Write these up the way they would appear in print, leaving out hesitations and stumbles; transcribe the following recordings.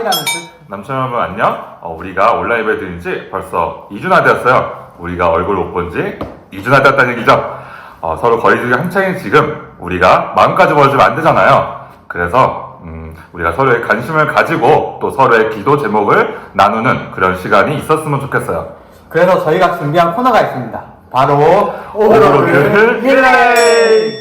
하이라는 뜻. 남천 여러분 안녕. 우리가 온라인 예배 드린 지 벌써 2주나 되었어요. 우리가 얼굴 못 본 지 2주나 되었다는 얘기죠. 서로 거리 두기 한창인 지금 우리가 마음까지 멀어지면 안 되잖아요. 그래서 우리가 서로의 관심을 가지고 또 서로의 기도 제목을 나누는 그런 시간이 있었으면 좋겠어요. 그래서 저희가 준비한 코너가 있습니다. 바로 오그로글 릴레이!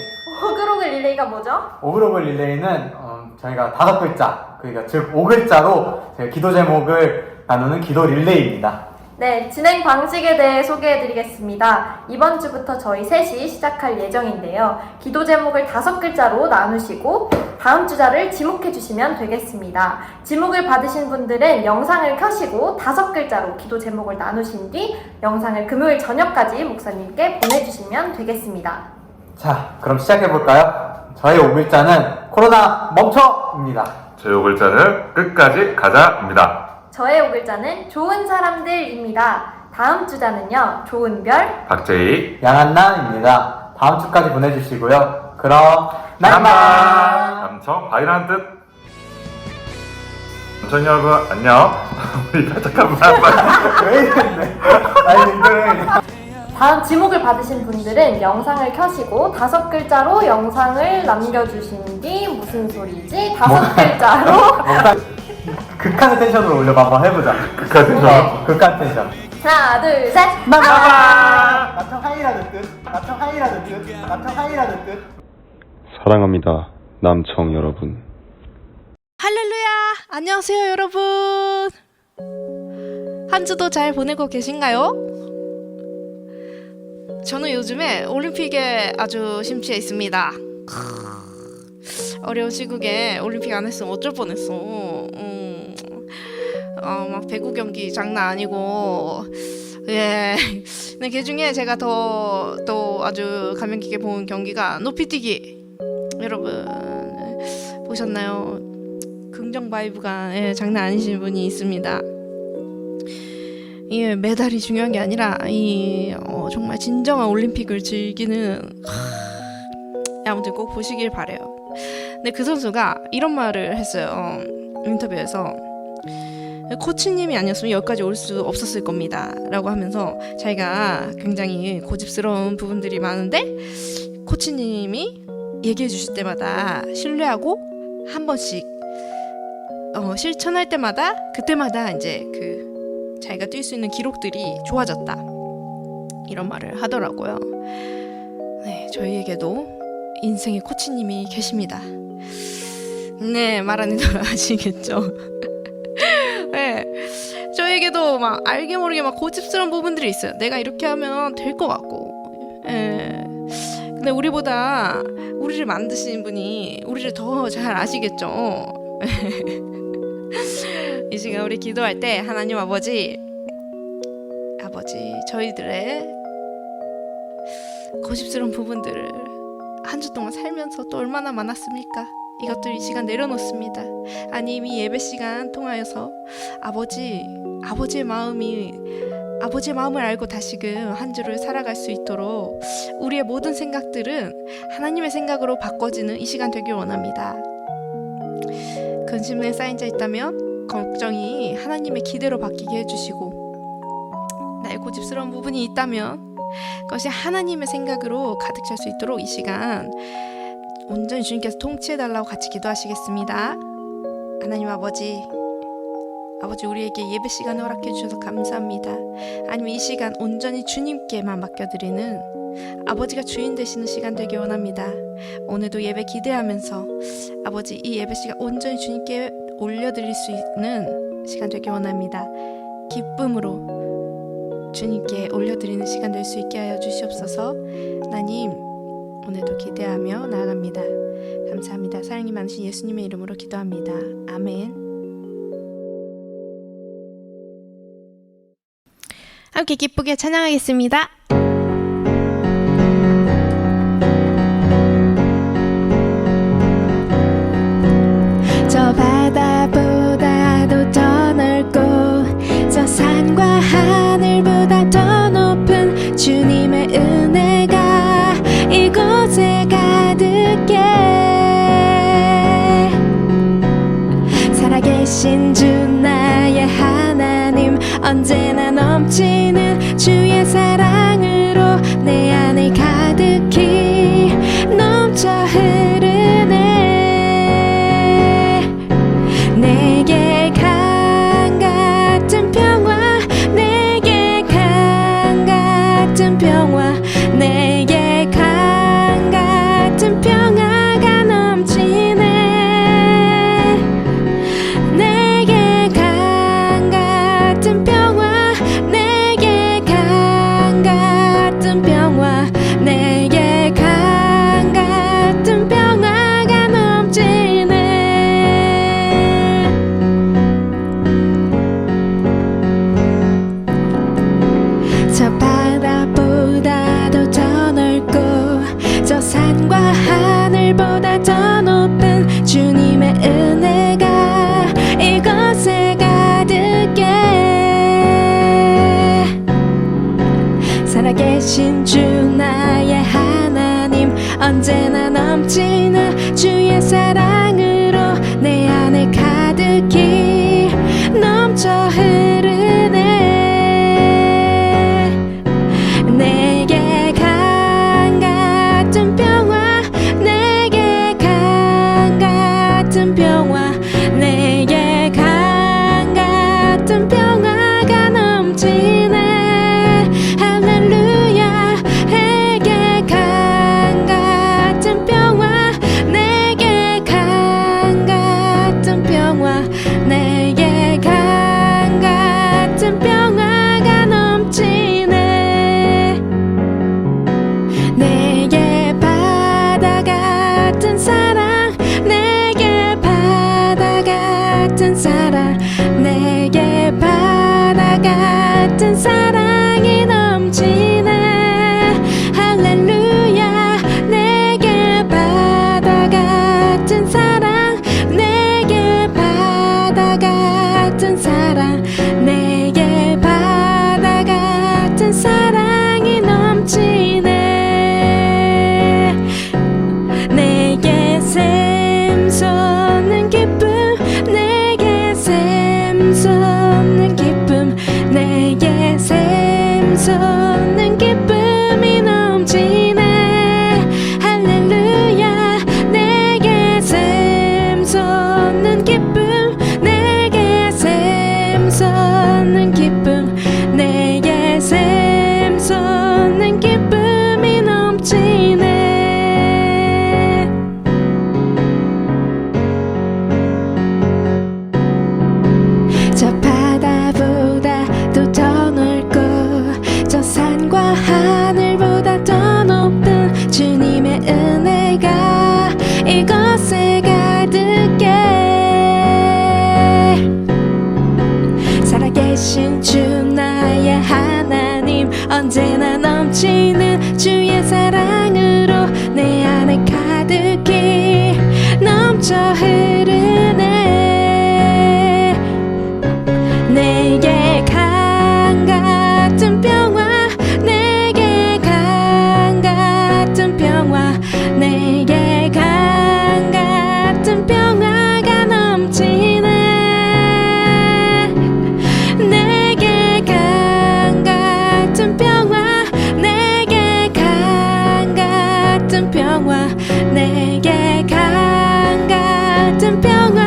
호그로그 릴레이가 뭐죠? 오그로글 릴레이는 저희가 5글자, 그러니까 즉 5글자로 저희 기도 제목을 나누는 기도 릴레이입니다. 네, 진행 방식에 대해 소개해드리겠습니다. 이번 주부터 저희 셋이 시작할 예정인데요. 기도 제목을 5글자로 나누시고 다음 주자를 지목해주시면 되겠습니다. 지목을 받으신 분들은 영상을 켜시고 5글자로 기도 제목을 나누신 뒤 영상을 금요일 저녁까지 목사님께 보내주시면 되겠습니다. 자, 그럼 시작해볼까요? 저의 5글자는 코로나 멈춰입니다. 저희 5글자는 끝까지 가자입니다. 저의 5글자는 좋은 사람들입니다. 다음 주자는요, 좋은 별, 박재희, 양한나입니다. 다음 주까지 보내주시고요. 그럼 남방! 남방! 남청 바이라는 뜻. 남청 여러분 안녕. 우리가 잠깐만 왜 이랬네? 아니 이거는 다음 지목을 받으신 분들은 영상을 켜시고 5글자로 영상을 남겨주신 뒤 무슨 소리지? 5글자로 극한의 텐션으로 올려봐 한번 해보자. 극한 텐션. 네. 극한 텐션. 하나, 둘, 셋! 남방! 남청 하이라는 뜻. 남청 하이라는 뜻. 남청 하이라는 뜻. 사랑합니다, 남청 여러분. 할렐루야! 안녕하세요, 여러분. 한 주도 잘 보내고 계신가요? 저는 요즘에 올림픽에 아주 심취해 있습니다. 어려운 시국에 올림픽 안 했으면 어쩔 뻔했어. 막 배구 경기 장난 아니고, 예. 근데 그 중에 제가 또 아주 감명 깊게 본 경기가 높이뛰기. 여러분 보셨나요? 긍정 바이브가 장난 아니신 분이 있습니다. 이 메달이 중요한 게 아니라 정말 진정한 올림픽을 즐기는 아무튼 꼭 보시길 바래요. 근데 그 선수가 이런 말을 했어요. 인터뷰에서 코치님이 아니었으면 여기까지 올 수 없었을 겁니다 라고 하면서 자기가 굉장히 고집스러운 부분들이 많은데 코치님이 얘기해 주실 때마다 신뢰하고 한 번씩 실천할 때마다 그때마다 이제 자기가 뛸 수 있는 기록들이 좋아졌다 이런 말을 하더라고요. 네, 저희에게도 인생의 코치님이 계십니다. 네, 말하는 대로 아시겠죠? 네, 저에게도 막 알게 모르게 막 고집스러운 부분들이 있어요. 내가 이렇게 하면 될 것 같고. 네. 근데 우리를 만드신 분이 우리를 더 잘 아시겠죠? 이 시간 우리 기도할 때 하나님 아버지 저희들의 고집스러운 부분들을 한 주 동안 살면서 또 얼마나 많았습니까? 이것들 이 시간 내려놓습니다. 아니 이미 예배 시간 통하여서 아버지의 마음을 알고 다시금 한 주를 살아갈 수 있도록 우리의 모든 생각들은 하나님의 생각으로 바꿔지는 이 시간 되길 원합니다. 근심에 쌓인 자 있다면 걱정이 하나님의 기대로 바뀌게 해주시고 나의 고집스러운 부분이 있다면 그것이 하나님의 생각으로 가득 찰 수 있도록 이 시간 온전히 주님께서 통치해달라고 같이 기도하시겠습니다. 하나님 아버지 우리에게 예배 시간을 허락해 주셔서 감사합니다. 아니면 이 시간 온전히 주님께만 맡겨드리는 아버지가 주인 되시는 시간 되길 원합니다. 오늘도 예배 기대하면서 아버지 이 예배 시간 온전히 주님께 올려드릴 수 있는 시간 되길 원합니다. 기쁨으로 주님께 올려드리는 시간 될 수 있게 하여 주시옵소서. 하나님 오늘도 기대하며 나아갑니다. 감사합니다. 사랑이 많으신 예수님의 이름으로 기도합니다. 아멘. 함께 기쁘게 찬양하겠습니다. 저 바다보다도 더 넓고 저 산과 하늘보다 더 높은 주님의 은혜가 이곳에 가득해 살아계신 주 언제나 넘치는 주의 사랑으로 내 안에 가득히 넘쳐 흐르네. 내게 강 같은 평화, 내게 강 같은 평화, 내게 강 같은 평화가 넘치네. 내게 강 같은 평화, 내게 강 같은 평화, 내게 강 같은 평화가 넘치네. 저 바다보다도 더 넓고 저 산과 하늘보다 더 높은 주님의 은혜가 이곳에 가득해. 살아계신 주 나의 하나님, 언제나 넘치는 주의 사랑으로 내 안에 가득히 넘쳐 흐르네. 내게 강 같은 평화, 내게 강 같은 평화, 내게 강 같은 평화가 넘치네. 할렐루야. 내게 강 같은 평화, 내게 강 같은 평화, 내게 강 같은 평화가 넘치네. 내게 바다 같은 사랑, 내게 바다 같은 사랑, 내게 바다 같은 사랑이 넘치네. 할렐루야. 내게 바다 같은 사랑, 내게 바다 같은 사랑, 내게 바다 같은 사랑이 넘치네. 내게 샘솟는 기쁨, 내게 샘솟는 기쁨, 내게 샘솟는 기쁨이 넘치네. 할렐루야. 내게 샘솟는 기쁨, 내게 샘솟는 기쁨, 내게 샘솟는 기쁨이 넘치네. 저 바다보다도 더 넓고 저 산과 하늘보다 더 높은 주님의 은혜가 이곳에 가득해. 살아계신 주 나의 하나님, 언제나 넘치는 주의 사랑으로 내 안에 가득히 넘쳐 흐르네. 내게 강 같은 평화, 내게 강 같은 평화, 내게 강 같은 평화가 넘치네. 내게 강 같은 평화, 내게 강 같은 평화, 내게 강 같은 평화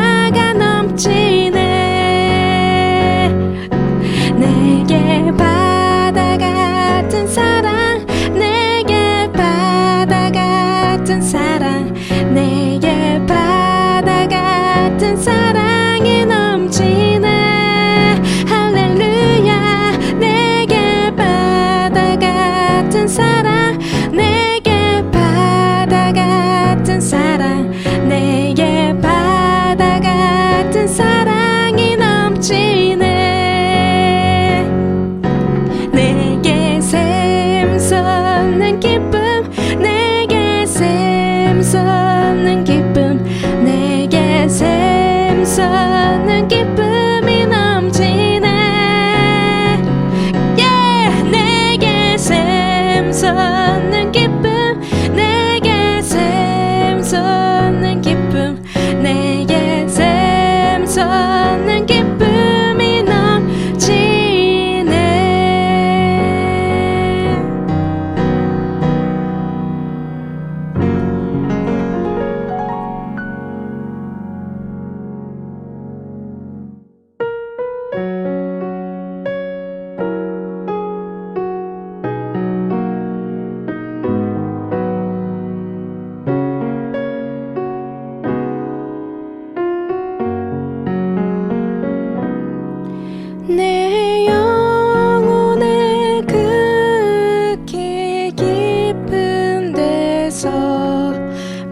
내 영혼의 극히 깊은 데서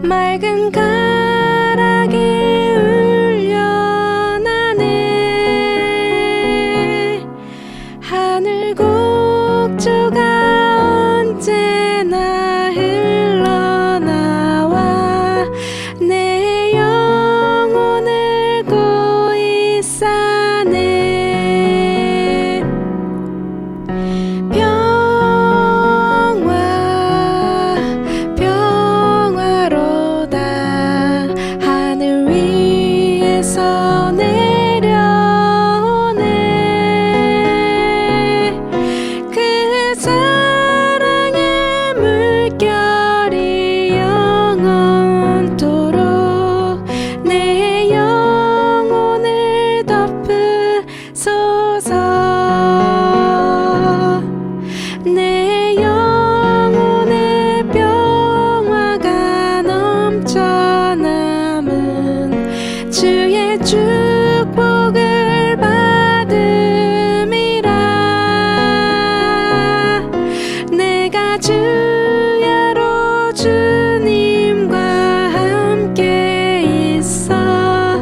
맑은 가락이 울려나네. 하늘 곡조가 언제나 흘러나와 내 영혼을 고이 싸네. 평화로다 하늘 위에서 내려오네. 그 사랑의 물결이 영원토록 내 영혼을 덮으소서. 내 영혼의 평화가 넘쳐남은 주의 축복을 받음이라. 내가 주야로 주님과 함께 있어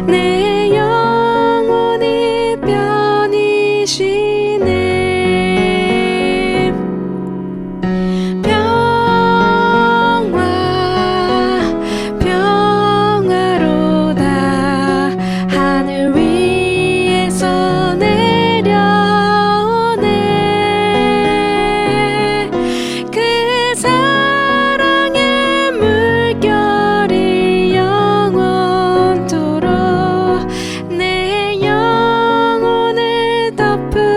내 영혼이 편히 쉬네. 평화로다 하늘 위에서 내려오네. 그 사랑의 물결이 영원토록 내 영혼을 덮으소서.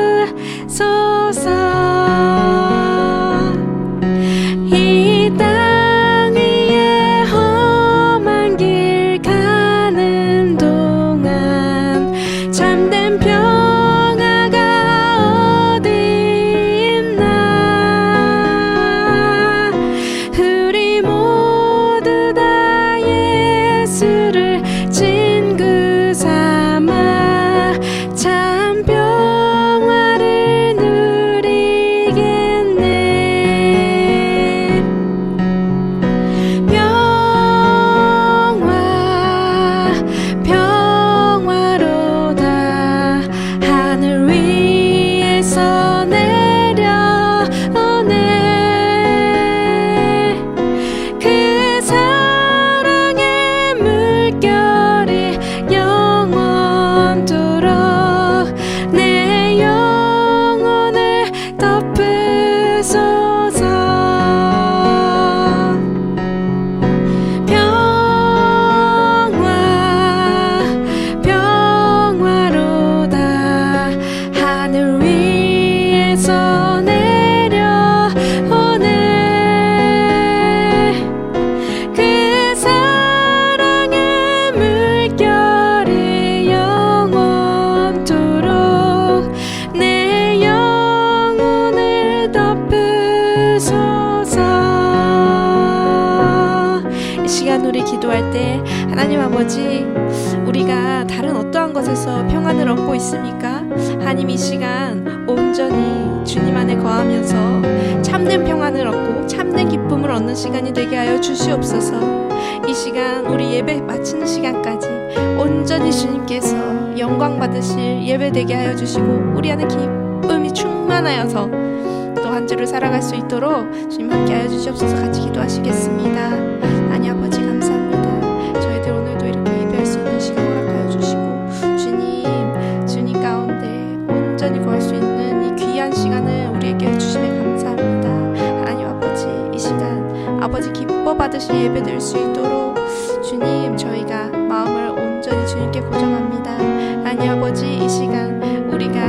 이 땅 위에 험한 길 가는 동안 참된 평화가 어디 있나. 우리 모두 다 예수를 친구 삼아 참 평화를 누리겠네. 평화로다 하늘 위에서 내려오네. 그 사랑의 물결이 영원토록 내 영혼을 덮으소서. 평화로다 하늘 위에서 내려오네. 그 사랑의 물결이 영원토록 내 영혼을 덮으소서. 이 시간 우리 기도할 때 하나님 아버지, 우리가 다른 어떠한 것에서 평안을 얻고 있습니까? 하나님, 이 시간 온전히 주님 안에 거하면서 참된 평안을 얻고 참된 기쁨을 얻는 시간이 되게 하여 주시옵소서. 이 시간 우리 예배 마치는 시간까지 온전히 주님께서 영광 받으실 예배 되게 하여 주시고 우리 안에 기쁨이 충만하여서 또 한 주를 살아갈 수 있도록 주님 함께 하여 주시옵소서. 같이 기도하시겠습니다. 하나님 아버지 감사합니다. 저희들 오늘도 이렇게 예배할 수 있는 시간 허락하여 주시고 주님 가운데 온전히 거할 수 있는 이 귀한 시간을 우리에게 주심에 감사합니다. 하나님 아버지, 이 시간 아버지 기뻐 받으실 예배 될 수 있도록 주님, 저희가 마음을 온전히 주님께 고정합니다. 하나님 아버지, 이 시간 우리가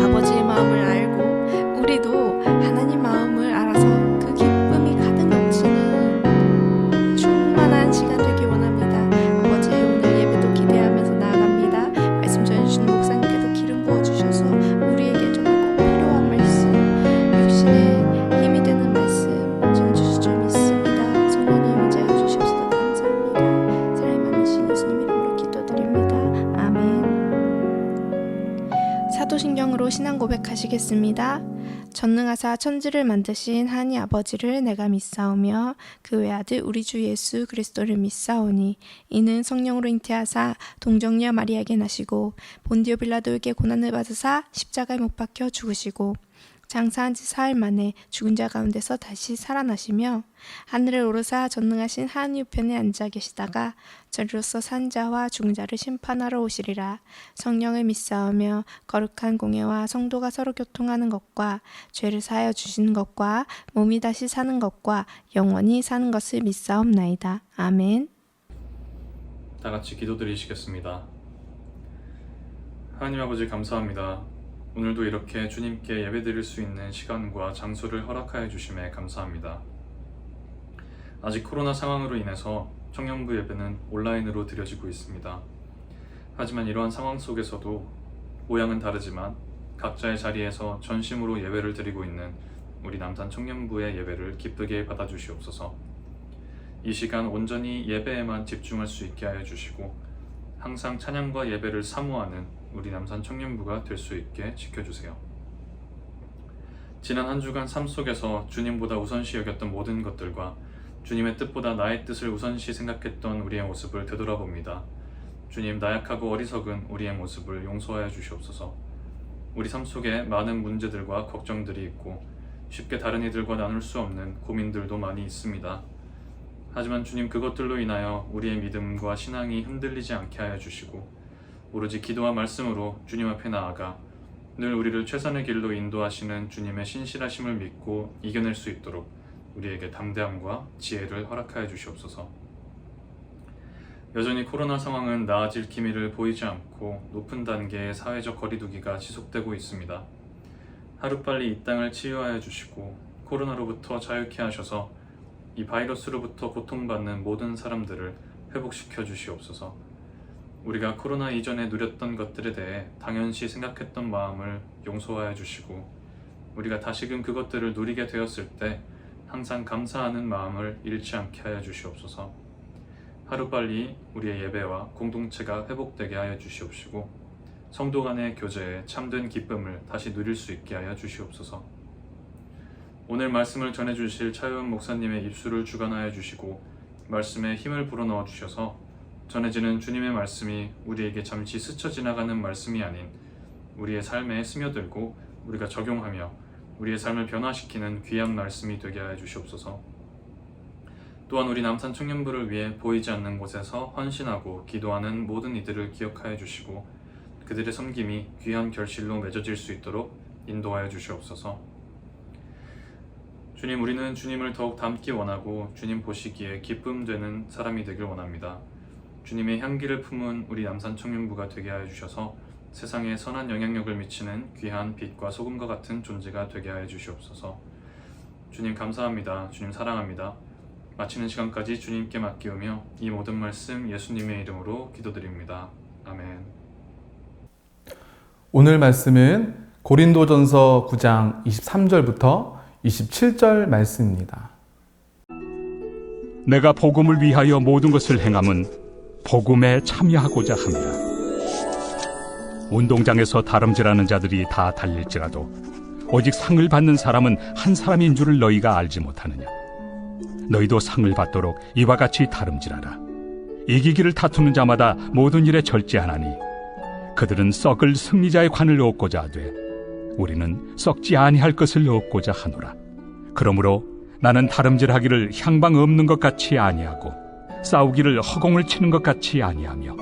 아버지의 마음을 알고 우리도 하나님 마음을 알아서 그 기쁨이 가득 넘치는 충만한 시간 되길 원합니다. 아버지, 오늘 예배도 기대하면서 나아갑니다. 말씀 전해주시는 목사님께도 기름 부어주셔서 우리에게 정말 꼭 필요한 말씀, 육신의 힘이 되는 말씀 전해주실 줄 믿습니다. 성령님 임재하여 주시옵소서. 감사합니다. 사도신경으로 신앙 고백하시겠습니다. 전능하사 천지를 만드신 하나님 아버지를 내가 믿사오며 그 외아들 우리 주 예수 그리스도를 믿사오니 이는 성령으로 잉태하사 동정녀 마리아에게 나시고 본디오 빌라도에게 고난을 받으사 십자가에 못 박혀 죽으시고 장사한 지 사흘 만에 죽은 자 가운데서 다시 살아나시며 하늘을 오르사 전능하신 하나님 우편에 앉아 계시다가 저리로서 산 자와 죽은 자를 심판하러 오시리라. 성령을 믿사오며 거룩한 공예와 성도가 서로 교통하는 것과 죄를 사하여 주시는 것과 몸이 다시 사는 것과 영원히 사는 것을 믿사옵나이다. 아멘. 다 같이 기도드리시겠습니다. 하나님 아버지 감사합니다. 오늘도 이렇게 주님께 예배드릴 수 있는 시간과 장소를 허락하여 주심에 감사합니다. 아직 코로나 상황으로 인해서 청년부 예배는 온라인으로 드려지고 있습니다. 하지만 이러한 상황 속에서도 모양은 다르지만 각자의 자리에서 전심으로 예배를 드리고 있는 우리 남산 청년부의 예배를 기쁘게 받아주시옵소서. 이 시간 온전히 예배에만 집중할 수 있게 하여 주시고 항상 찬양과 예배를 사모하는 우리 남산 청년부가 될 수 있게 지켜주세요. 지난 한 주간 삶 속에서 주님보다 우선시 여겼던 모든 것들과 주님의 뜻보다 나의 뜻을 우선시 생각했던 우리의 모습을 되돌아봅니다. 주님, 나약하고 어리석은 우리의 모습을 용서하여 주시옵소서. 우리 삶 속에 많은 문제들과 걱정들이 있고 쉽게 다른 이들과 나눌 수 없는 고민들도 많이 있습니다. 하지만 주님, 그것들로 인하여 우리의 믿음과 신앙이 흔들리지 않게 하여 주시고 오로지 기도와 말씀으로 주님 앞에 나아가 늘 우리를 최선의 길로 인도하시는 주님의 신실하심을 믿고 이겨낼 수 있도록 우리에게 담대함과 지혜를 허락하여 주시옵소서. 여전히 코로나 상황은 나아질 기미를 보이지 않고 높은 단계의 사회적 거리두기가 지속되고 있습니다. 하루빨리 이 땅을 치유하여 주시고 코로나로부터 자유케 하셔서 이 바이러스로부터 고통받는 모든 사람들을 회복시켜 주시옵소서. 우리가 코로나 이전에 누렸던 것들에 대해 당연시 생각했던 마음을 용서하여 주시고 우리가 다시금 그것들을 누리게 되었을 때 항상 감사하는 마음을 잃지 않게 하여 주시옵소서. 하루빨리 우리의 예배와 공동체가 회복되게 하여 주시옵시고 성도 간의 교제에 참된 기쁨을 다시 누릴 수 있게 하여 주시옵소서. 오늘 말씀을 전해주실 차유은 목사님의 입술을 주관하여 주시고 말씀에 힘을 불어넣어 주셔서 전해지는 주님의 말씀이 우리에게 잠시 스쳐 지나가는 말씀이 아닌 우리의 삶에 스며들고 우리가 적용하며 우리의 삶을 변화시키는 귀한 말씀이 되게 하여 주시옵소서. 또한 우리 남산 청년부를 위해 보이지 않는 곳에서 헌신하고 기도하는 모든 이들을 기억하여 주시고 그들의 섬김이 귀한 결실로 맺어질 수 있도록 인도하여 주시옵소서. 주님, 우리는 주님을 더욱 닮기 원하고 주님 보시기에 기쁨 되는 사람이 되길 원합니다. 주님의 향기를 품은 우리 남산 청년부가 되게 하여 주셔서 세상에 선한 영향력을 미치는 귀한 빛과 소금과 같은 존재가 되게 하여 주시옵소서. 주님 감사합니다. 주님 사랑합니다. 마치는 시간까지 주님께 맡기우며 이 모든 말씀 예수님의 이름으로 기도드립니다. 아멘. 오늘 말씀은 고린도전서 9장 23절부터 27절 말씀입니다. 내가 복음을 위하여 모든 것을 행함은 복음에 참여하고자 합니다. 운동장에서 다름질하는 자들이 다 달릴지라도 오직 상을 받는 사람은 한 사람인 줄을 너희가 알지 못하느냐. 너희도 상을 받도록 이와 같이 다름질하라. 이기기를 다투는 자마다 모든 일에 절제하나니 그들은 썩을 승리자의 관을 얻고자 하되 우리는 썩지 아니할 것을 얻고자 하노라. 그러므로 나는 다름질하기를 향방 없는 것 같이 아니하고 싸우기를 허공을 치는 것 같이 아니하며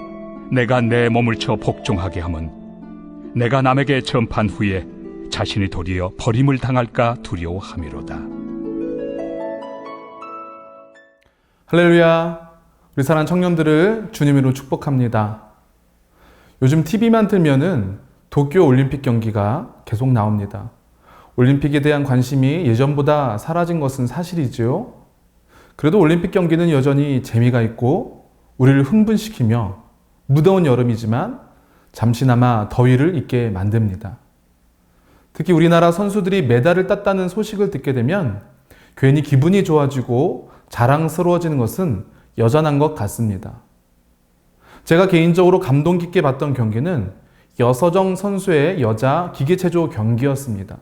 내가 내 몸을 쳐 복종하게 함은 내가 남에게 전판 후에 자신이 도리어 버림을 당할까 두려워함이로다. 할렐루야. 우리 사랑하는 청년들을 주님으로 축복합니다. 요즘 TV만 틀면은 도쿄 올림픽 경기가 계속 나옵니다. 올림픽에 대한 관심이 예전보다 사라진 것은 사실이지요. 그래도 올림픽 경기는 여전히 재미가 있고 우리를 흥분시키며 무더운 여름이지만 잠시나마 더위를 잊게 만듭니다. 특히 우리나라 선수들이 메달을 땄다는 소식을 듣게 되면 괜히 기분이 좋아지고 자랑스러워지는 것은 여전한 것 같습니다. 제가 개인적으로 감동 깊게 봤던 경기는 여서정 선수의 여자 기계체조 경기였습니다.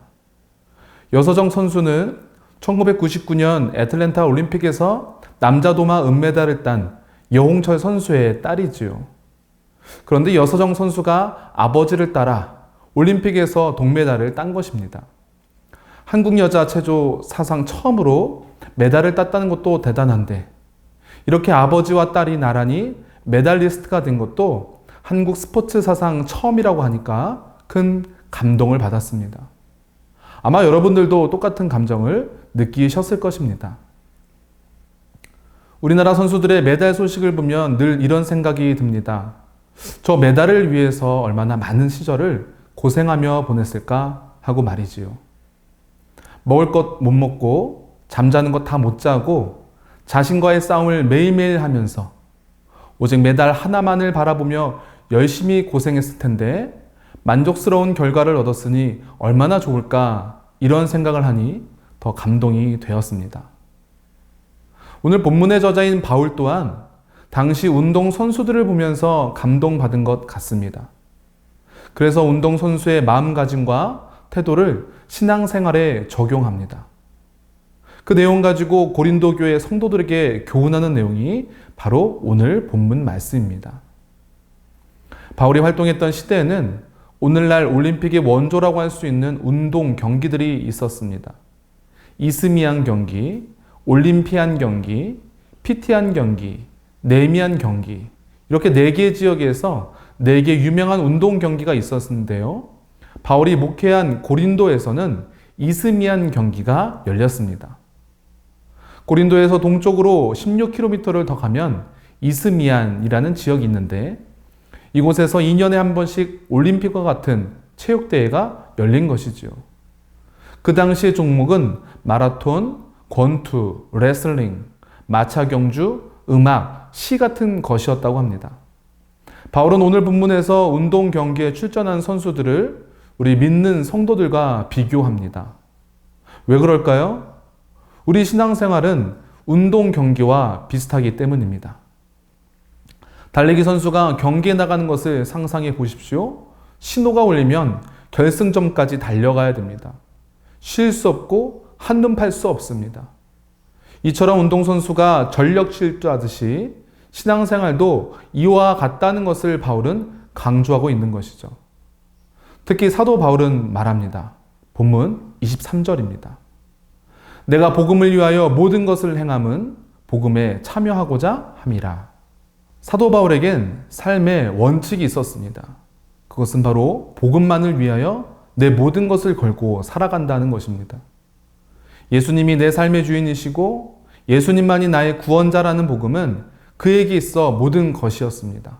여서정 선수는 1999년 애틀랜타 올림픽에서 남자 도마 은메달을 딴 여홍철 선수의 딸이지요. 그런데 여서정 선수가 아버지를 따라 올림픽에서 동메달을 딴 것입니다. 한국 여자 체조 사상 처음으로 메달을 땄다는 것도 대단한데, 이렇게 아버지와 딸이 나란히 메달리스트가 된 것도 한국 스포츠 사상 처음이라고 하니까 큰 감동을 받았습니다. 아마 여러분들도 똑같은 감정을 느끼셨을 것입니다. 우리나라 선수들의 메달 소식을 보면 늘 이런 생각이 듭니다. 저 메달을 위해서 얼마나 많은 시절을 고생하며 보냈을까 하고 말이지요. 먹을 것 못 먹고 잠자는 것 다 못 자고 자신과의 싸움을 매일매일 하면서 오직 메달 하나만을 바라보며 열심히 고생했을 텐데 만족스러운 결과를 얻었으니 얼마나 좋을까, 이런 생각을 하니 더 감동이 되었습니다. 오늘 본문의 저자인 바울 또한 당시 운동 선수들을 보면서 감동받은 것 같습니다. 그래서 운동 선수의 마음가짐과 태도를 신앙생활에 적용합니다. 그 내용 가지고 고린도 교회 성도들에게 교훈하는 내용이 바로 오늘 본문 말씀입니다. 바울이 활동했던 시대에는 오늘날 올림픽의 원조라고 할 수 있는 운동 경기들이 있었습니다. 이스미안 경기, 올림피안 경기, 피티안 경기, 네미안 경기, 이렇게 4개 지역에서 4개 유명한 운동 경기가 있었는데요. 바울이 목회한 고린도에서는 이스미안 경기가 열렸습니다. 고린도에서 동쪽으로 16km를 더 가면 이스미안이라는 지역이 있는데, 이곳에서 2년에 한 번씩 올림픽과 같은 체육대회가 열린 것이지요. 그 당시의 종목은 마라톤, 권투, 레슬링, 마차 경주, 음악, 시 같은 것이었다고 합니다. 바울은 오늘 본문에서 운동 경기에 출전한 선수들을 우리 믿는 성도들과 비교합니다. 왜 그럴까요? 우리 신앙생활은 운동 경기와 비슷하기 때문입니다. 달리기 선수가 경기에 나가는 것을 상상해 보십시오. 신호가 울리면 결승점까지 달려가야 됩니다. 쉴 수 없고 한눈 팔 수 없습니다. 이처럼 운동선수가 전력 질주하듯이 신앙생활도 이와 같다는 것을 바울은 강조하고 있는 것이죠. 특히 사도 바울은 말합니다. 본문 23절입니다. 내가 복음을 위하여 모든 것을 행함은 복음에 참여하고자 함이라. 사도 바울에겐 삶의 원칙이 있었습니다. 그것은 바로 복음만을 위하여 내 모든 것을 걸고 살아간다는 것입니다. 예수님이 내 삶의 주인이시고 예수님만이 나의 구원자라는 복음은 그에게 있어 모든 것이었습니다.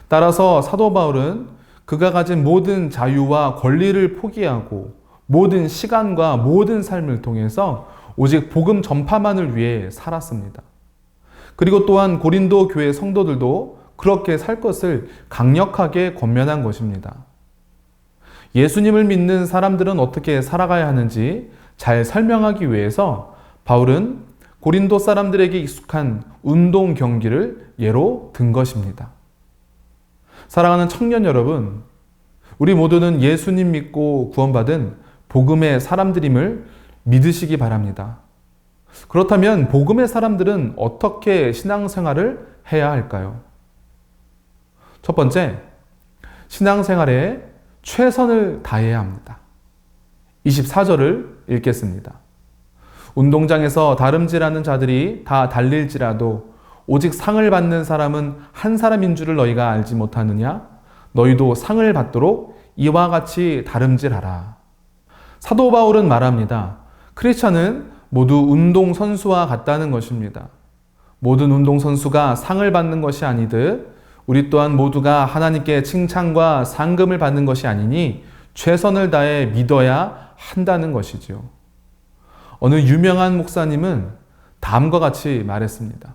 따라서 사도 바울은 그가 가진 모든 자유와 권리를 포기하고 모든 시간과 모든 삶을 통해서 오직 복음 전파만을 위해 살았습니다. 그리고 또한 고린도 교회 성도들도 그렇게 살 것을 강력하게 권면한 것입니다. 예수님을 믿는 사람들은 어떻게 살아가야 하는지 잘 설명하기 위해서 바울은 고린도 사람들에게 익숙한 운동 경기를 예로 든 것입니다. 사랑하는 청년 여러분, 우리 모두는 예수님 믿고 구원받은 복음의 사람들임을 믿으시기 바랍니다. 그렇다면 복음의 사람들은 어떻게 신앙생활을 해야 할까요? 첫 번째, 신앙생활에 최선을 다해야 합니다. 24절을 읽겠습니다. 운동장에서 다름질하는 자들이 다 달릴지라도 오직 상을 받는 사람은 한 사람인 줄을 너희가 알지 못하느냐? 너희도 상을 받도록 이와 같이 다름질하라. 사도 바울은 말합니다. 크리스찬은 모두 운동선수와 같다는 것입니다. 모든 운동선수가 상을 받는 것이 아니듯 우리 또한 모두가 하나님께 칭찬과 상금을 받는 것이 아니니 최선을 다해 믿어야 한다는 것이죠. 어느 유명한 목사님은 다음과 같이 말했습니다.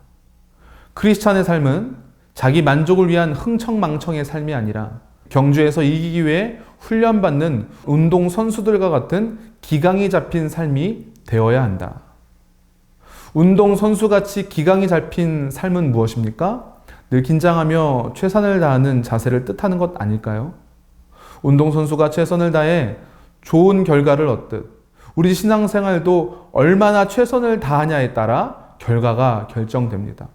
크리스찬의 삶은 자기 만족을 위한 흥청망청의 삶이 아니라 경주에서 이기기 위해 훈련받는 운동선수들과 같은 기강이 잡힌 삶이 되어야 한다. 운동선수같이 기강이 잡힌 삶은 무엇입니까? 늘 긴장하며 최선을 다하는 자세를 뜻하는 것 아닐까요? 운동선수가 최선을 다해 좋은 결과를 얻듯 우리 신앙생활도 얼마나 최선을 다하냐에 따라 결과가 결정됩니다.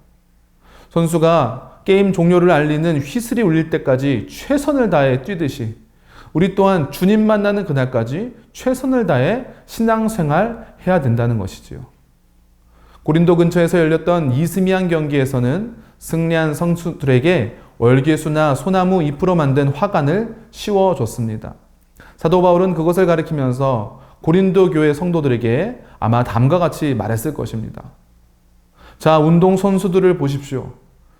선수가 게임 종료를 알리는 휘슬이 울릴 때까지 최선을 다해 뛰듯이 우리 또한 주님 만나는 그날까지 최선을 다해 신앙생활 해야 된다는 것이지요. 고린도 근처에서 열렸던 이스미안 경기에서는 승리한 선수들에게 월계수나 소나무 잎으로 만든 화관을 씌워줬습니다. 사도 바울은 그것을 가리키면서 고린도 교회 성도들에게 아마 다음과 같이 말했을 것입니다. 자, 운동 선수들을 보십시오.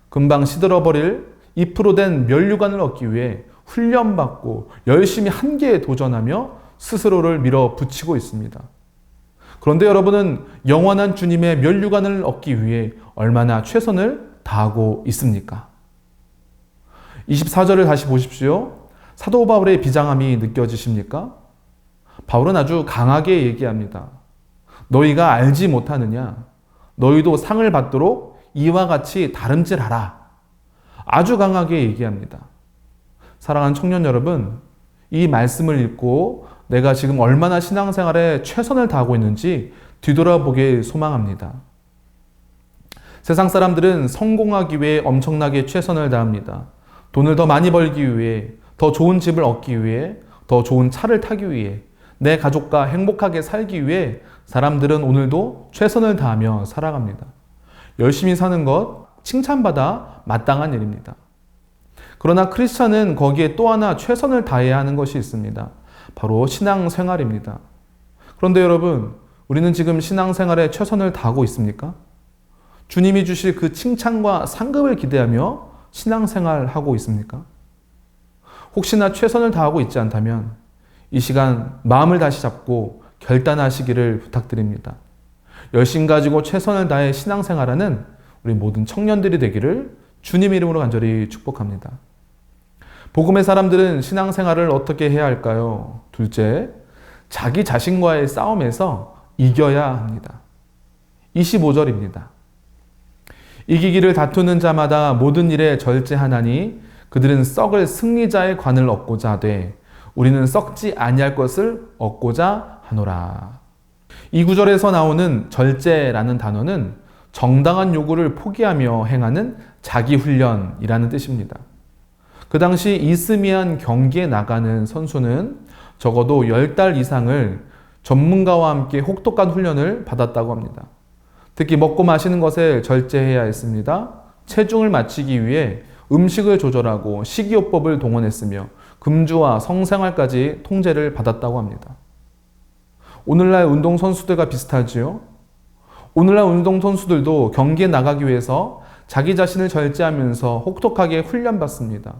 금방 시들어버릴 잎으로 된 면류관을 얻기 위해 훈련받고 열심히 한계에 도전하며 스스로를 밀어붙이고 있습니다. 그런데 여러분은 영원한 주님의 면류관을 얻기 위해 얼마나 최선을 다하고 있습니까? 24절을 다시 보십시오. 사도 바울의 비장함이 느껴지십니까? 바울은 아주 강하게 얘기합니다. 너희가 알지 못하느냐? 너희도 상을 받도록 이와 같이 다름질하라. 아주 강하게 얘기합니다. 사랑하는 청년 여러분, 이 말씀을 읽고 내가 지금 얼마나 신앙생활에 최선을 다하고 있는지 뒤돌아보길 소망합니다. 세상 사람들은 성공하기 위해 엄청나게 최선을 다합니다. 돈을 더 많이 벌기 위해, 더 좋은 집을 얻기 위해, 더 좋은 차를 타기 위해, 내 가족과 행복하게 살기 위해 사람들은 오늘도 최선을 다하며 살아갑니다. 열심히 사는 것 칭찬받아 마땅한 일입니다. 그러나 크리스찬은 거기에 또 하나 최선을 다해야 하는 것이 있습니다. 바로 신앙생활입니다. 그런데 여러분, 우리는 지금 신앙생활에 최선을 다하고 있습니까? 주님이 주실 그 칭찬과 상급을 기대하며 신앙생활하고 있습니까? 혹시나 최선을 다하고 있지 않다면 이 시간 마음을 다시 잡고 결단하시기를 부탁드립니다. 열심 가지고 최선을 다해 신앙생활하는 우리 모든 청년들이 되기를 주님 이름으로 간절히 축복합니다. 복음의 사람들은 신앙생활을 어떻게 해야 할까요? 둘째, 자기 자신과의 싸움에서 이겨야 합니다. 25절입니다. 이기기를 다투는 자마다 모든 일에 절제하나니 그들은 썩을 승리자의 관을 얻고자 하되 우리는 썩지 아니할 것을 얻고자 하노라. 이 구절에서 나오는 절제라는 단어는 정당한 요구를 포기하며 행하는 자기훈련이라는 뜻입니다. 그 당시 이스미안 경기에 나가는 선수는 적어도 10달 이상을 전문가와 함께 혹독한 훈련을 받았다고 합니다. 특히 먹고 마시는 것에 절제해야 했습니다. 체중을 맞추기 위해 음식을 조절하고 식이요법을 동원했으며 금주와 성생활까지 통제를 받았다고 합니다. 오늘날 운동선수들과 비슷하지요? 오늘날 운동선수들도 경기에 나가기 위해서 자기 자신을 절제하면서 혹독하게 훈련받습니다.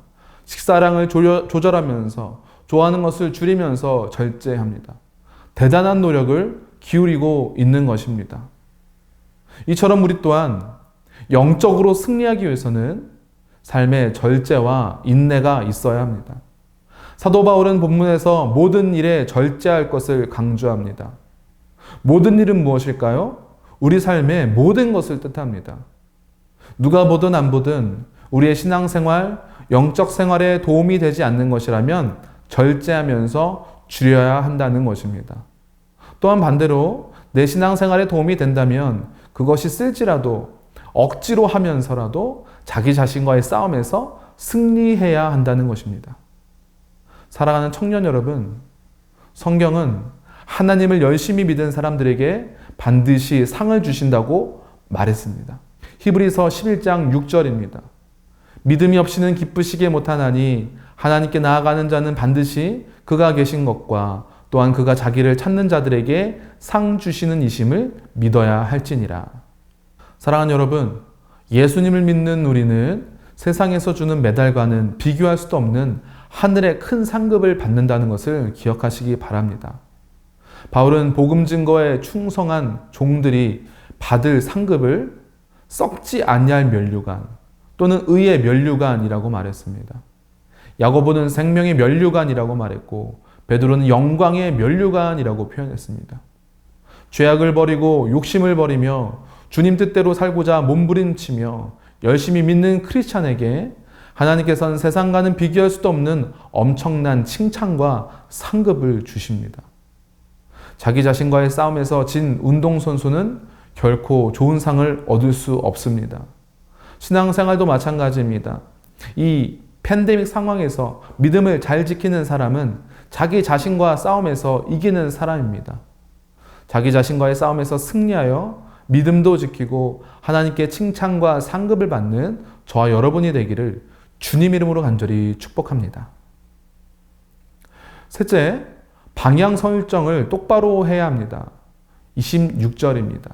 식사량을 조절하면서 좋아하는 것을 줄이면서 절제합니다. 대단한 노력을 기울이고 있는 것입니다. 이처럼 우리 또한 영적으로 승리하기 위해서는 삶의 절제와 인내가 있어야 합니다. 사도 바울은 본문에서 모든 일에 절제할 것을 강조합니다. 모든 일은 무엇일까요? 우리 삶의 모든 것을 뜻합니다. 누가 보든 안 보든 우리의 신앙생활, 영적 생활에 도움이 되지 않는 것이라면 절제하면서 줄여야 한다는 것입니다. 또한 반대로 내 신앙생활에 도움이 된다면 그것이 쓸지라도 억지로 하면서라도 자기 자신과의 싸움에서 승리해야 한다는 것입니다. 사랑하는 청년 여러분, 성경은 하나님을 열심히 믿은 사람들에게 반드시 상을 주신다고 말했습니다. 히브리서 11장 6절입니다. 믿음이 없이는 기쁘시게 못하나니 하나님께 나아가는 자는 반드시 그가 계신 것과 또한 그가 자기를 찾는 자들에게 상 주시는 이심을 믿어야 할지니라. 사랑하는 여러분, 예수님을 믿는 우리는 세상에서 주는 메달과는 비교할 수도 없는 하늘의 큰 상급을 받는다는 것을 기억하시기 바랍니다. 바울은 복음 증거에 충성한 종들이 받을 상급을 썩지 아니할 면류관 또는 의의 면류관이라고 말했습니다. 야고보는 생명의 면류관이라고 말했고 베드로는 영광의 면류관이라고 표현했습니다. 죄악을 버리고 욕심을 버리며 주님 뜻대로 살고자 몸부림치며 열심히 믿는 크리스찬에게 하나님께서는 세상과는 비교할 수도 없는 엄청난 칭찬과 상급을 주십니다. 자기 자신과의 싸움에서 진 운동선수는 결코 좋은 상을 얻을 수 없습니다. 신앙생활도 마찬가지입니다. 이 팬데믹 상황에서 믿음을 잘 지키는 사람은 자기 자신과 싸움에서 이기는 사람입니다. 자기 자신과의 싸움에서 승리하여 믿음도 지키고 하나님께 칭찬과 상급을 받는 저와 여러분이 되기를 주님 이름으로 간절히 축복합니다. 셋째, 방향 설정을 똑바로 해야 합니다. 26절입니다.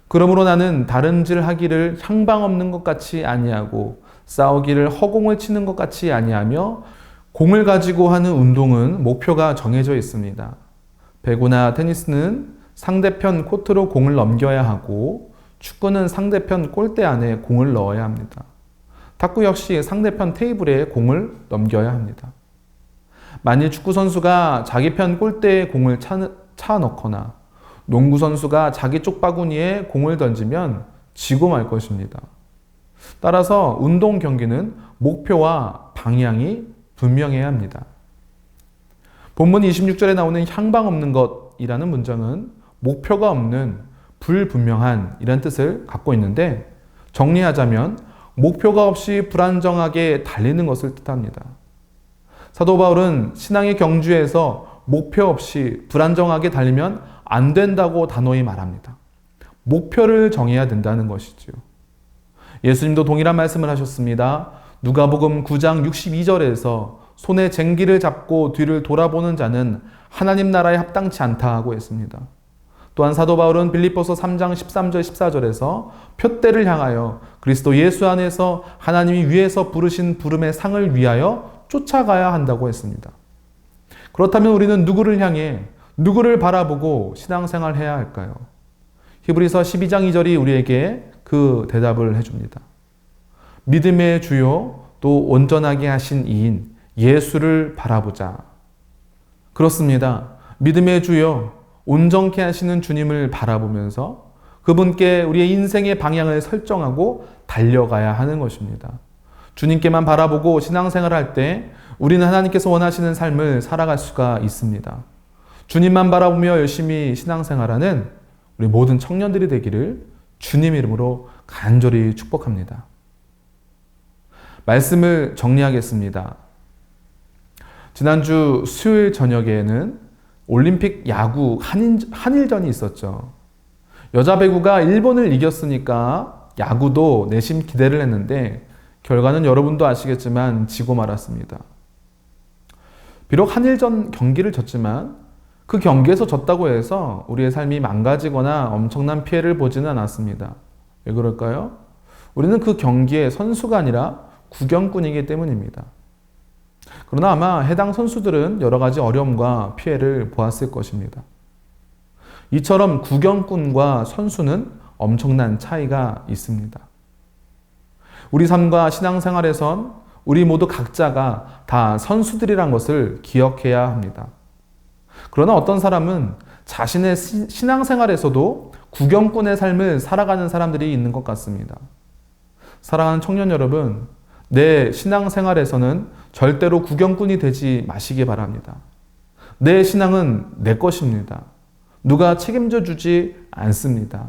그러므로 나는 다름질 하기를 향방 없는 것 같이 아니하고 싸우기를 허공을 치는 것 같이 아니하며 공을 가지고 하는 운동은 목표가 정해져 있습니다. 배구나 테니스는 상대편 코트로 공을 넘겨야 하고 축구는 상대편 골대 안에 공을 넣어야 합니다. 탁구 역시 상대편 테이블에 공을 넘겨야 합니다. 만일 축구 선수가 자기 편 골대에 공을 차 넣거나 농구 선수가 자기 쪽 바구니에 공을 던지면 지고 말 것입니다. 따라서 운동 경기는 목표와 방향이 분명해야 합니다. 본문 26절에 나오는 향방 없는 것이라는 문장은 목표가 없는 불분명한 이란 뜻을 갖고 있는데 정리하자면 목표가 없이 불안정하게 달리는 것을 뜻합니다. 사도 바울은 신앙의 경주에서 목표 없이 불안정하게 달리면 안 된다고 단호히 말합니다. 목표를 정해야 된다는 것이지요. 예수님도 동일한 말씀을 하셨습니다. 누가복음 9장 62절에서 손에 쟁기를 잡고 뒤를 돌아보는 자는 하나님 나라에 합당치 않다 하고 했습니다. 또한 사도 바울은 빌립보서 3장 13절 14절에서 표대를 향하여 그리스도 예수 안에서 하나님이 위에서 부르신 부름의 상을 위하여 쫓아가야 한다고 했습니다. 그렇다면 우리는 누구를 향해 누구를 바라보고 신앙생활을 해야 할까요? 히브리서 12장 2절이 우리에게 그 대답을 해줍니다. 믿음의 주요 또 온전하게 하신 이인 예수를 바라보자. 그렇습니다. 믿음의 주요 온전케 하시는 주님을 바라보면서 그분께 우리의 인생의 방향을 설정하고 달려가야 하는 것입니다. 주님께만 바라보고 신앙생활을 할 때 우리는 하나님께서 원하시는 삶을 살아갈 수가 있습니다. 주님만 바라보며 열심히 신앙생활하는 우리 모든 청년들이 되기를 주님 이름으로 간절히 축복합니다. 말씀을 정리하겠습니다. 지난주 수요일 저녁에는 올림픽 야구 한일전이 있었죠. 여자 배구가 일본을 이겼으니까 야구도 내심 기대를 했는데 결과는 여러분도 아시겠지만 지고 말았습니다. 비록 한일전 경기를 졌지만 그 경기에서 졌다고 해서 우리의 삶이 망가지거나 엄청난 피해를 보지는 않았습니다. 왜 그럴까요? 우리는 그 경기의 선수가 아니라 구경꾼이기 때문입니다. 그러나 아마 해당 선수들은 여러 가지 어려움과 피해를 보았을 것입니다. 이처럼 구경꾼과 선수는 엄청난 차이가 있습니다. 우리 삶과 신앙생활에선 우리 모두 각자가 다 선수들이란 것을 기억해야 합니다. 그러나 어떤 사람은 자신의 신앙생활에서도 구경꾼의 삶을 살아가는 사람들이 있는 것 같습니다. 사랑하는 청년 여러분, 내 신앙생활에서는 절대로 구경꾼이 되지 마시기 바랍니다. 내 신앙은 내 것입니다. 누가 책임져 주지 않습니다.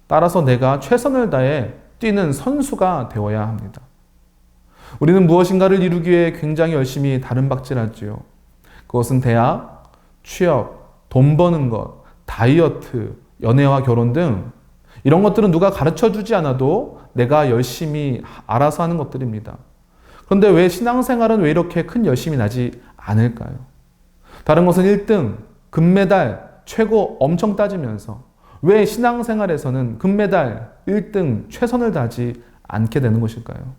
따라서 내가 최선을 다해 뛰는 선수가 되어야 합니다. 우리는 무엇인가를 이루기 위해 굉장히 열심히 다름박질하지요. 그것은 대학, 취업, 돈 버는 것, 다이어트, 연애와 결혼 등 이런 것들은 누가 가르쳐 주지 않아도 내가 열심히 알아서 하는 것들입니다. 그런데 왜 신앙생활은 왜 이렇게 큰 열심이 나지 않을까요? 다른 것은 1등, 금메달, 최고 엄청 따지면서 왜 신앙생활에서는 금메달, 1등, 최선을 다하지 않게 되는 것일까요?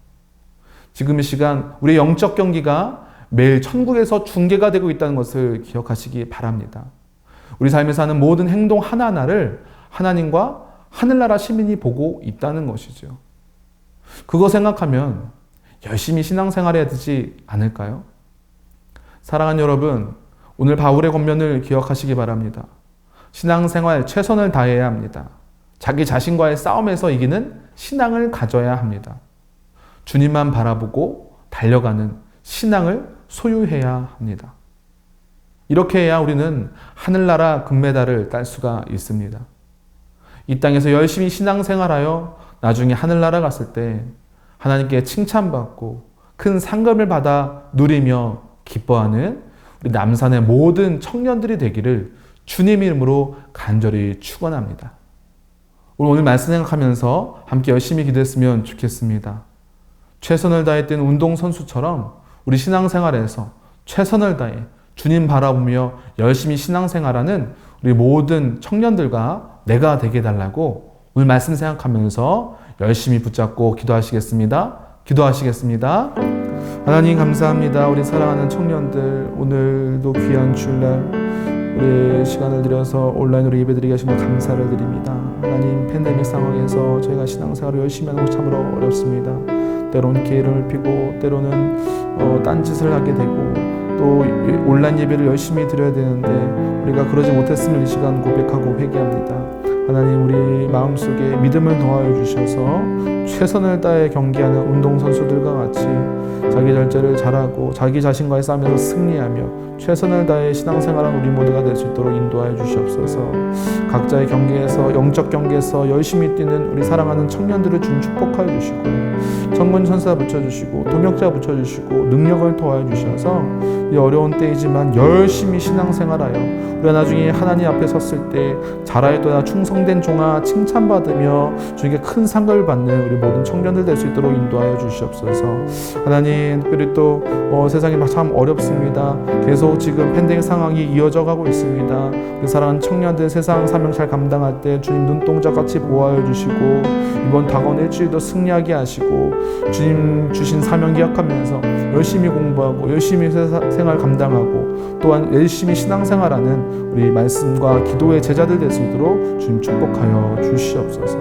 지금 이 시간 우리의 영적 경기가 매일 천국에서 중계가 되고 있다는 것을 기억하시기 바랍니다. 우리 삶에서 하는 모든 행동 하나하나를 하나님과 하늘나라 시민이 보고 있다는 것이죠. 그거 생각하면 열심히 신앙생활해야 되지 않을까요? 사랑하는 여러분, 오늘 바울의 권면을 기억하시기 바랍니다. 신앙생활 최선을 다해야 합니다. 자기 자신과의 싸움에서 이기는 신앙을 가져야 합니다. 주님만 바라보고 달려가는 신앙을 소유해야 합니다. 이렇게 해야 우리는 하늘나라 금메달을 딸 수가 있습니다. 이 땅에서 열심히 신앙생활하여 나중에 하늘나라 갔을 때 하나님께 칭찬받고 큰 상급을 받아 누리며 기뻐하는 우리 남산의 모든 청년들이 되기를 주님 이름으로 간절히 축원합니다. 오늘 말씀 생각하면서 함께 열심히 기도했으면 좋겠습니다. 최선을 다해 뛴 운동선수처럼 우리 신앙생활에서 최선을 다해 주님 바라보며 열심히 신앙생활하는 우리 모든 청년들과 내가 되게 해달라고 오늘 말씀 생각하면서 열심히 붙잡고 기도하시겠습니다. 기도하시겠습니다. 하나님 감사합니다. 우리 사랑하는 청년들 오늘도 귀한 주일날 우리 시간을 들여서 온라인으로 예배드리게 하신 것 감사를 드립니다. 하나님 팬데믹 상황에서 저희가 신앙생활을 열심히 하는 것 참으로 어렵습니다. 때로는 게으름을 피고 때로는 딴짓을 하게 되고 또 온라인 예배를 열심히 드려야 되는데 우리가 그러지 못했음을 이 시간 고백하고 회개합니다. 하나님 우리 마음속에 믿음을 더하여 주셔서 최선을 다해 경기하는 운동선수들과 같이 자기 절제를 잘하고 자기 자신과의 싸움에서 승리하며 최선을 다해 신앙생활하는 우리 모두가 될 수 있도록 인도하여 주시옵소서. 각자의 경기에서 영적 경기에서 열심히 뛰는 우리 사랑하는 청년들을 좀 축복하여 주시고 천군천사 붙여주시고 동역자 붙여주시고 능력을 더하여 주셔서 이 어려운 때이지만 열심히 신앙생활하여 우리가 나중에 하나님 앞에 섰을 때 잘하였도다 충성된 종아 칭찬받으며 주님께 큰 상급을 받는 우리 모든 청년들 될 수 있도록 인도하여 주시옵소서. 하나님 특별히 또 세상이 참 어렵습니다. 계속 지금 팬데믹 상황이 이어져 가고 있습니다. 우리 사랑하는 청년들 세상 사명 잘 감당할 때 주님 눈동자같이 보호하여 주시고 이번 다가온 일주일도 승리하게 하시고 주님 주신 사명 기억하면서 열심히 공부하고 열심히 생활 감당하고 또한 열심히 신앙생활하는 우리 말씀과 기도의 제자들 될 수 있도록 주님 축복하여 주시옵소서.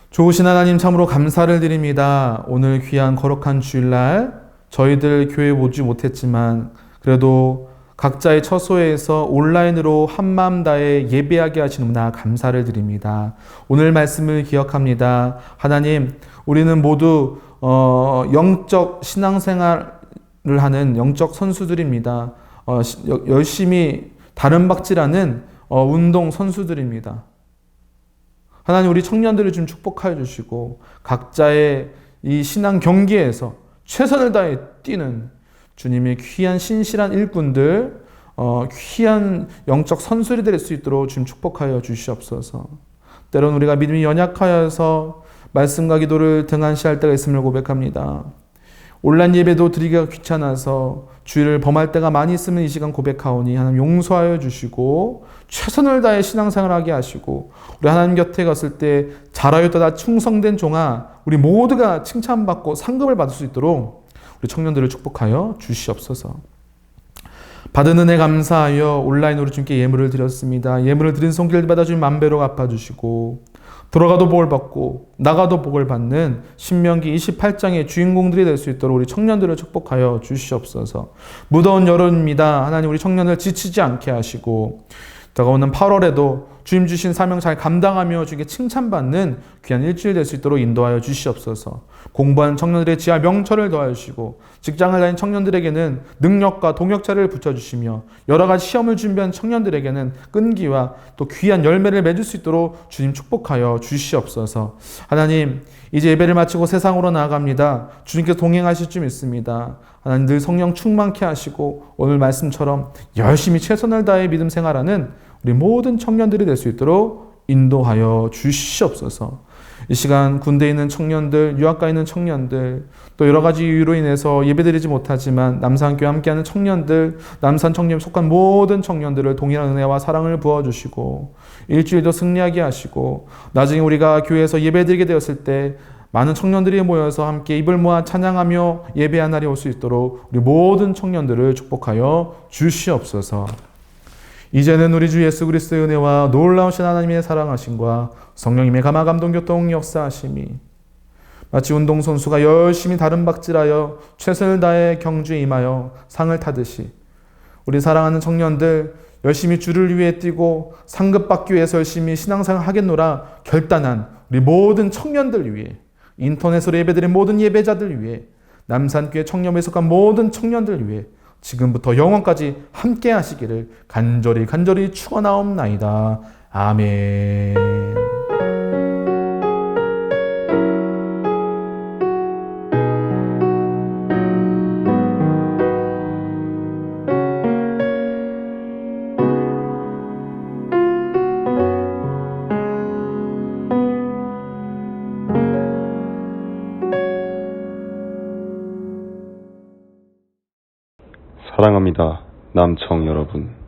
좋으신 하나님 참으로 감사를 드립니다. 오늘 귀한 거룩한 주일날 저희들 교회에 오지 못했지만 그래도 각자의 처소에서 온라인으로 한마음 다해 예배하게 하시는구나 감사를 드립니다. 오늘 말씀을 기억합니다. 하나님 우리는 모두 영적 신앙생활을 하는 영적 선수들입니다. 열심히 다른 박질하는 운동 선수들입니다. 하나님 우리 청년들을 좀 축복하여 주시고 각자의 이 신앙 경기에서 최선을 다해 뛰는 주님의 귀한 신실한 일꾼들 귀한 영적 선수들이 될 수 있도록 주님 축복하여 주시옵소서. 때로는 우리가 믿음이 연약하여서 말씀과 기도를 등한시할 때가 있음을 고백합니다. 온라인 예배도 드리기가 귀찮아서 주일을 범할 때가 많이 있으면 이 시간 고백하오니 하나님 용서하여 주시고 최선을 다해 신앙생활하게 하시고 우리 하나님 곁에 갔을 때 잘하였다 충성된 종아 우리 모두가 칭찬받고 상급을 받을 수 있도록 우리 청년들을 축복하여 주시옵소서. 받은 은혜 감사하여 온라인으로 주님께 예물을 드렸습니다. 예물을 드린 손길 받아 주님 만배로 갚아주시고 들어가도 복을 받고 나가도 복을 받는 신명기 28장의 주인공들이 될 수 있도록 우리 청년들을 축복하여 주시옵소서. 무더운 여름입니다. 하나님 우리 청년을 지치지 않게 하시고 다가오는 8월에도 주님 주신 사명 잘 감당하며 주님께 칭찬받는 귀한 일주일 될 수 있도록 인도하여 주시옵소서. 공부하는 청년들의 지하 명철을 더하시고 직장을 다니는 청년들에게는 능력과 동역자를 붙여주시며 여러 가지 시험을 준비한 청년들에게는 끈기와 또 귀한 열매를 맺을 수 있도록 주님 축복하여 주시옵소서. 하나님 이제 예배를 마치고 세상으로 나아갑니다. 주님께서 동행하실 줄 믿습니다. 하나님 늘 성령 충만케 하시고 오늘 말씀처럼 열심히 최선을 다해 믿음 생활하는 우리 모든 청년들이 될 수 있도록 인도하여 주시옵소서. 이 시간 군대에 있는 청년들, 유학가에 있는 청년들, 또 여러 가지 이유로 인해서 예배드리지 못하지만 남산교회 함께하는 청년들, 남산 청년에 속한 모든 청년들을 동일한 은혜와 사랑을 부어주시고 일주일도 승리하게 하시고 나중에 우리가 교회에서 예배드리게 되었을 때 많은 청년들이 모여서 함께 입을 모아 찬양하며 예배한 날이 올 수 있도록 우리 모든 청년들을 축복하여 주시옵소서. 이제는 우리 주 예수 그리스도의 은혜와 놀라우신 하나님의 사랑하심과 성령님의 감화 감동 교통 역사하심이 마치 운동선수가 열심히 다른 박질하여 최선을 다해 경주에 임하여 상을 타듯이 우리 사랑하는 청년들 열심히 주를 위해 뛰고 상급 받기 위해서 열심히 신앙생활 하겠노라 결단한 우리 모든 청년들 위해 인터넷으로 예배드린 모든 예배자들 위해, 남산교회 청년부에 속한 모든 청년들 위해 지금부터 영원까지 함께 하시기를 간절히 축원하옵나이다. 아멘. 사랑합니다. 남청 여러분.